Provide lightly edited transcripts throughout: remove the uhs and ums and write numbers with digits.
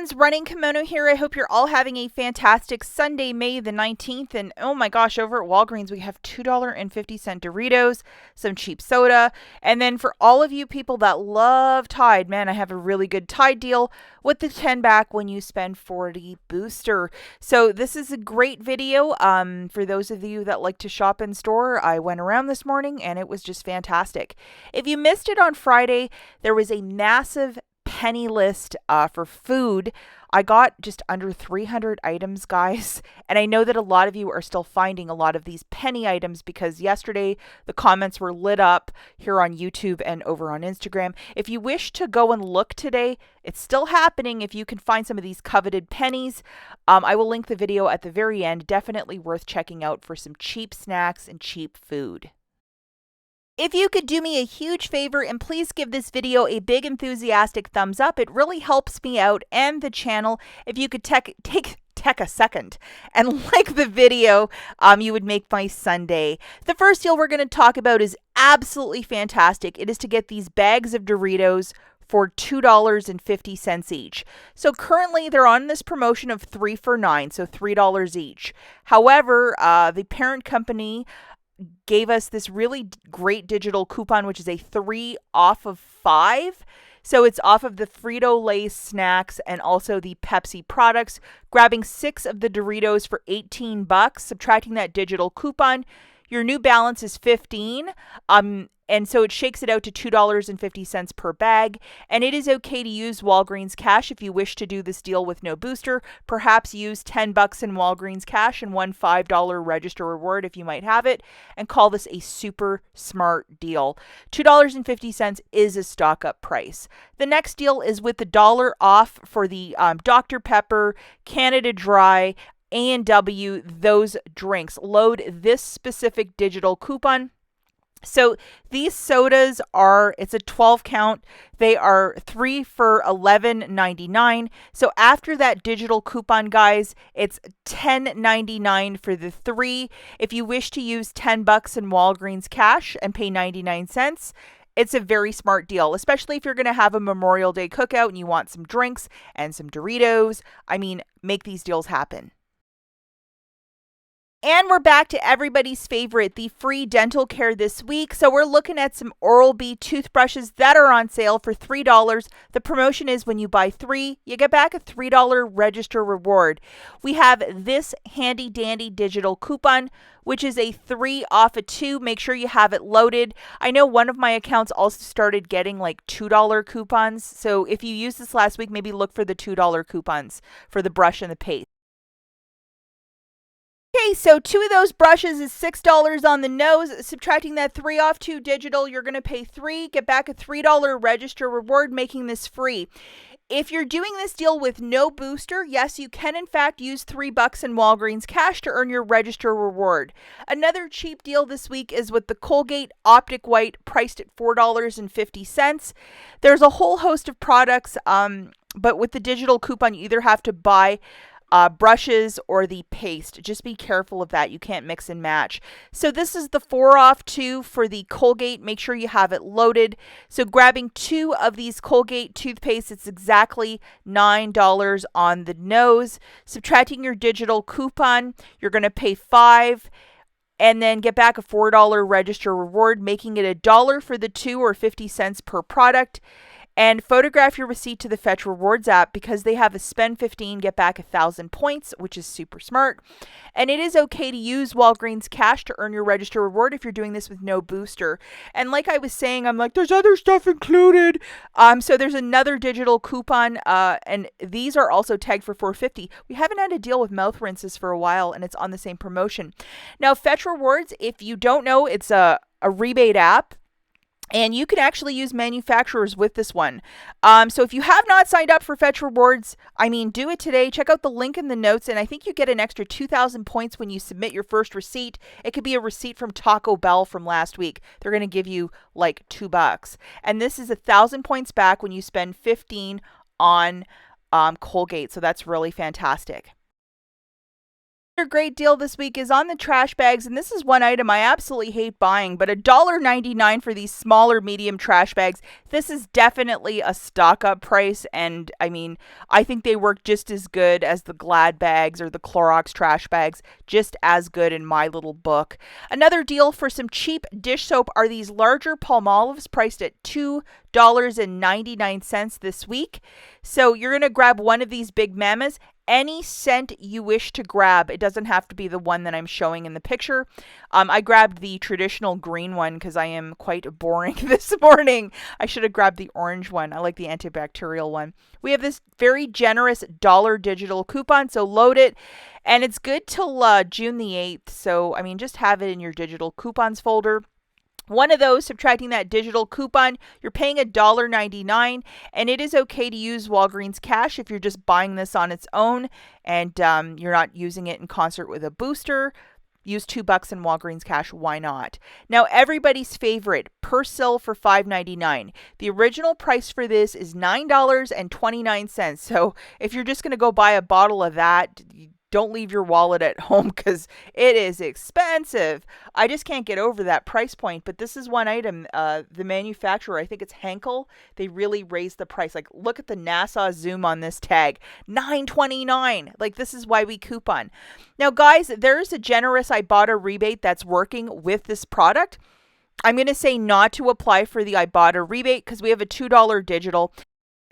friends, Running Kimono here. I hope you're all having a fantastic Sunday, May the 19th. And oh my gosh, over at Walgreens, we have $2.50 Doritos, some cheap soda. And then for all of you people that love Tide, man, I have a really good Tide deal with the 10 back when you spend 40 booster. So this is a great video. For those of you that like to shop in store, I went around this morning and it was just fantastic. If you missed it on Friday, there was a massive penny list for food. I got just under 300 items, guys. And I know that a lot of you are still finding a lot of these penny items because yesterday the comments were lit up here on YouTube and over on Instagram. If you wish to go and look today, it's still happening if you can find some of these coveted pennies. I will link the video at the very end. Definitely worth checking out for some cheap snacks and cheap food. If you could do me a huge favor and please give this video a big enthusiastic thumbs up, it really helps me out and the channel. If you could take a second and like the video, you would make my Sunday. The first deal we're going to talk about is absolutely fantastic. It is to get these bags of Doritos for $2.50 each. So currently they're on this promotion of 3 for $9, so $3 each. However, the parent company gave us this really great digital coupon, which is a 3 off of 5. So it's off of the Frito-Lay snacks and also the Pepsi products. Grabbing 6 of the Doritos for $18, subtracting that digital coupon, your new balance is $15. And so it shakes it out to $2.50 per bag. And it is okay to use Walgreens cash if you wish to do this deal with no booster. Perhaps use $10 in Walgreens cash and one $5 register reward if you might have it. And call this a super smart deal. $2.50 is a stock up price. The next deal is with the $1 off for the Dr. Pepper, Canada Dry, A&W, those drinks. Load this specific digital coupon. So these sodas it's a 12 count. They are 3 for $11.99. So after that digital coupon, guys, it's $10.99 for the 3. If you wish to use $10 in Walgreens cash and pay 99 cents, it's a very smart deal, especially if you're going to have a Memorial Day cookout and you want some drinks and some Doritos. I mean, make these deals happen. And we're back to everybody's favorite, the free dental care this week. So we're looking at some Oral-B toothbrushes that are on sale for $3. The promotion is when you buy 3, you get back a $3 register reward. We have this handy dandy digital coupon, which is a 3 off of 2. Make sure you have it loaded. I know one of my accounts also started getting like $2 coupons. So if you used this last week, maybe look for the $2 coupons for the brush and the paste. Okay, so 2 of those brushes is $6 on the nose. Subtracting that 3 off 2 digital, you're going to pay 3, get back a $3 register reward, making this free. If you're doing this deal with no booster, yes, you can in fact use $3 in Walgreens cash to earn your register reward. Another cheap deal this week is with the Colgate Optic White, priced at $4.50. There's a whole host of products, but with the digital coupon, you either have to buy brushes or the paste. Just be careful of that. You can't mix and match. So this is the 4 off 2 for the Colgate. Make sure you have it loaded. So grabbing 2 of these Colgate toothpaste, it's exactly $9 on the nose. Subtracting your digital coupon, you're going to pay 5 and then get back a $4 register reward, making it $1 for the 2 or 50 cents per product. And photograph your receipt to the Fetch Rewards app because they have a spend 15, get back 1,000 points, which is super smart. And it is okay to use Walgreens cash to earn your register reward if you're doing this with no booster. And like I was saying, I'm like, there's other stuff included. So there's another digital coupon, and these are also tagged for $4.50. We haven't had a deal with mouth rinses for a while, and it's on the same promotion. Now, Fetch Rewards, if you don't know, it's a rebate app. And you can actually use manufacturers with this one. So if you have not signed up for Fetch Rewards, do it today. Check out the link in the notes. And I think you get an extra 2,000 points when you submit your first receipt. It could be a receipt from Taco Bell from last week. They're going to give you like $2. And this is 1,000 points back when you spend 15 on Colgate. So that's really fantastic. Another great deal this week is on the trash bags, and this is one item I absolutely hate buying, but $1.99 for these smaller medium trash bags. This is definitely a stock up price, and I mean, I think they work just as good as the Glad bags or the Clorox trash bags, just as good in my little book. Another deal for some cheap dish soap are these larger Palmolives priced at $2.99 this week. So you're going to grab one of these big mamas, any scent you wish to grab. It doesn't have to be the one that I'm showing in the picture. I grabbed the traditional green one because I am quite boring this morning. I should have grabbed the orange one. I like the antibacterial one. We have this very generous dollar digital coupon, so load it. And it's good till June the 8th. So, I mean, just have it in your digital coupons folder. One of those, subtracting that digital coupon, you're paying $1.99, and it is okay to use Walgreens cash if you're just buying this on its own and you're not using it in concert with a booster. Use $2 in Walgreens cash. Why not? Now, everybody's favorite, PERSIL for $5.99. The original price for this is $9.29. So if you're just going to go buy a bottle of that, don't leave your wallet at home because it is expensive. I just can't get over that price point. But this is one item. The manufacturer, I think it's Henkel, they really raised the price. Like, look at the NASA zoom on this tag. $9.29. Like, this is why we coupon. Now, guys, there's a generous IBOTTA rebate that's working with this product. I'm going to say not to apply for the IBOTTA rebate because we have a $2 digital.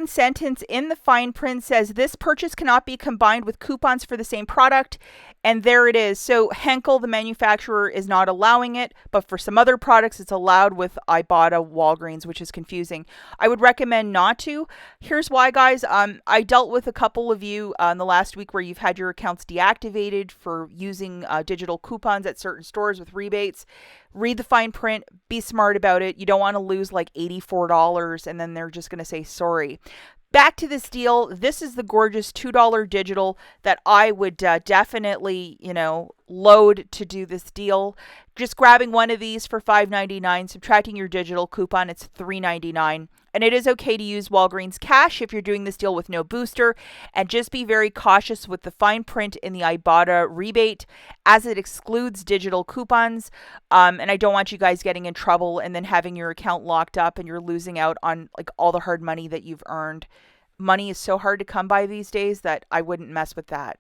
Sentence in the fine print says this purchase cannot be combined with coupons for the same product, and there it is. So Henkel, the manufacturer, is not allowing it, but for some other products it's allowed with IBOTTA Walgreens, which is confusing. I would recommend not to. Here's why, guys. I dealt with a couple of you in the last week where you've had your accounts deactivated for using digital coupons at certain stores with rebates. Read the fine print, be smart about it. You don't want to lose like $84 and then they're just going to say sorry. Back to this deal. This is the gorgeous $2 digital that I would definitely, load to do this deal. Just grabbing one of these for $5.99, subtracting your digital coupon, it's $3.99. And it is okay to use Walgreens cash if you're doing this deal with no booster. And just be very cautious with the fine print in the IBOTTA rebate as it excludes digital coupons. And I don't want you guys getting in trouble and then having your account locked up and you're losing out on like all the hard money that you've earned. Money is so hard to come by these days that I wouldn't mess with that.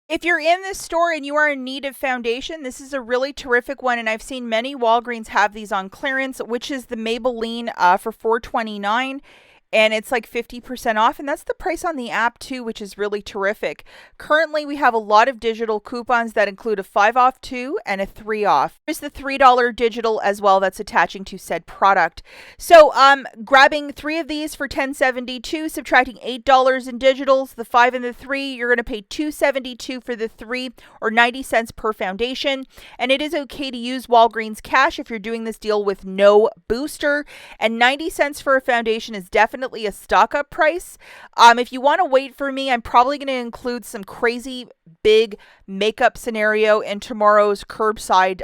If you're in this store and you are in need of foundation, this is a really terrific one, and I've seen many Walgreens have these on clearance, which is the Maybelline for $4.29. And it's like 50% off, and that's the price on the app too, which is really terrific. Currently, we have a lot of digital coupons that include a 5 off 2 and a 3 off. There's the $3 digital as well that's attaching to said product. So grabbing 3 of these for $10.72, subtracting $8 in digitals, the 5 and the 3, you're going to pay $2.72 for the 3 or 90 cents per foundation. And it is okay to use Walgreens cash if you're doing this deal with no booster. And 90 cents for a foundation is definitely a stock up price. If you want to wait for me, I'm probably going to include some crazy big makeup scenario in tomorrow's curbside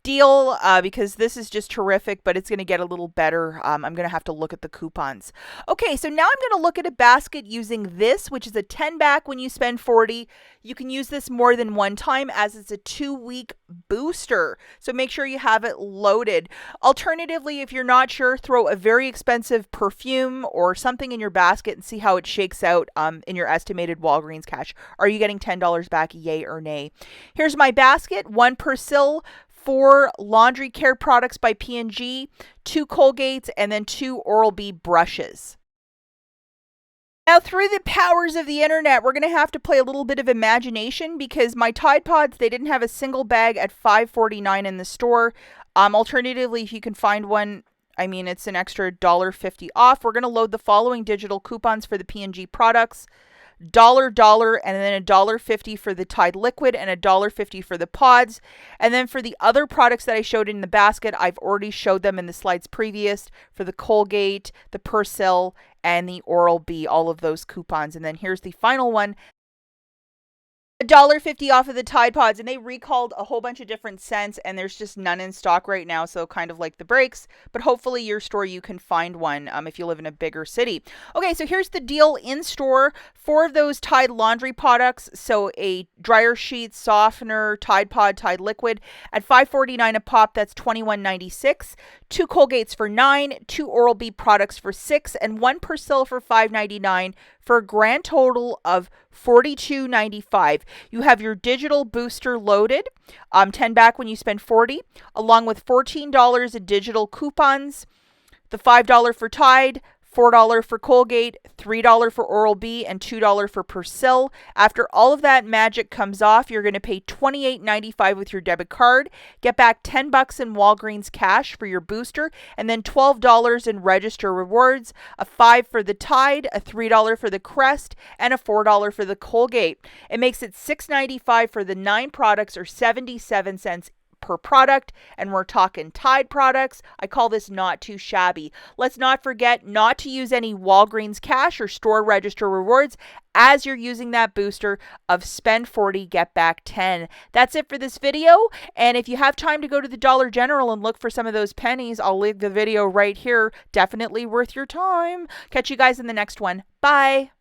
deal because this is just terrific, but it's going to get a little better. I'm going to have to look at the coupons. Okay, so now I'm going to look at a basket using this, which is a 10 back when you spend 40. You can use this more than one time as it's a 2-week booster. So make sure you have it loaded. Alternatively, if you're not sure, throw a very expensive perfume or something in your basket and see how it shakes out in your estimated Walgreens cash. Are you getting $10 back, yay or nay? Here's my basket, 1 PERSIL, 4 laundry care products by P&G, 2 Colgates, and then 2 Oral-B brushes. Now, through the powers of the internet, we're going to have to play a little bit of imagination because my Tide Pods, they didn't have a single bag at $5.49 in the store. Alternatively, if you can find one, I mean, it's an extra $1.50 off. We're going to load the following digital coupons for the P&G products. $1, and then $1.50 for the Tide liquid and $1.50 for the pods. And then for the other products that I showed in the basket, I've already showed them in the slides previous for the Colgate, the PERSIL, and the Oral-B, all of those coupons. And then here's the final one. $1.50 off of the Tide Pods, and they recalled a whole bunch of different scents, and there's just none in stock right now, so kind of like the breaks, but hopefully your store you can find one if you live in a bigger city. Okay, so here's the deal in store. 4 of those Tide laundry products, so a dryer sheet, softener, Tide Pod, Tide liquid at $5.49 a pop. That's $21.96. 2 Colgates for $9, 2 Oral-B products for $6, and 1 PERSIL for $5.99 for a grand total of $42.95. You have your digital booster loaded, 10 back when you spend $40, along with $14 in digital coupons, the $5 for Tide, $4 for Colgate, $3 for Oral-B, and $2 for PERSIL. After all of that magic comes off, you're going to pay $28.95 with your debit card, get back $10 in Walgreens cash for your booster, and then $12 in register rewards, a $5 for the Tide, a $3 for the Crest, and a $4 for the Colgate. It makes it $6.95 for the 9 products, or 77 cents per product, and we're talking Tide products. I call this not too shabby. Let's not forget not to use any Walgreens cash or store register rewards as you're using that booster of spend 40, get back 10. That's it for this video, and if you have time to go to the Dollar General and look for some of those pennies, I'll link the video right here. Definitely worth your time. Catch you guys in the next one. Bye.